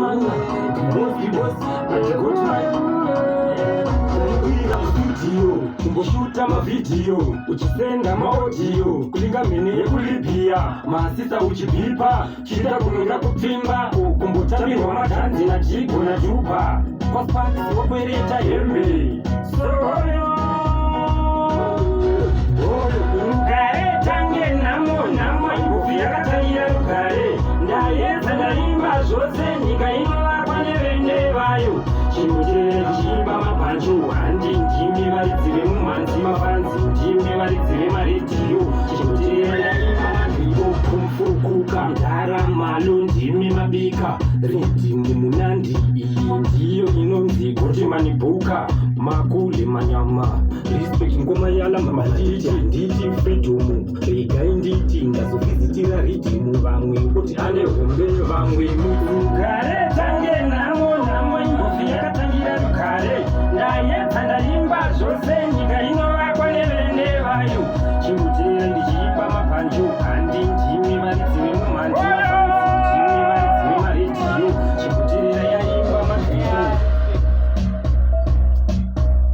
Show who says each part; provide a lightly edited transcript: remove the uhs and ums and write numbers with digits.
Speaker 1: mana bosi atakotrai kumboshuta mavidiyo uchisenda maodiyo kulinga mene yekulipia masisa uchipipa chita kunonga kupfimba kumbotamirwa matanzi na chigo na chupa kwaspati wakwereta hembe soyo rugare tange namo ingovi yakatarira rugare ndaedza ndaimba zvose nyika inovakwa nevene vayo chimutee chiimba mabhanjo handi ndimi varidzi vemumhanzi mafanzi ndimi varidzi vemaredhiyo chimutee ndaimba madhiyo kumfurukuka ndara malo ndimi mabika ridhimu munandi iyi ndiyo inonzi gotemani bhuka makule manyama respect ngoma yalama matiti nditi freedomu regai nditi ndazovhizitira ridhimu vamwe kuti ane hombe vamwe mugare tange namo ingovi yakatangira rugare ndaedza ndaimba zvose nyika inovakwa nevene vayo chimutee ndichi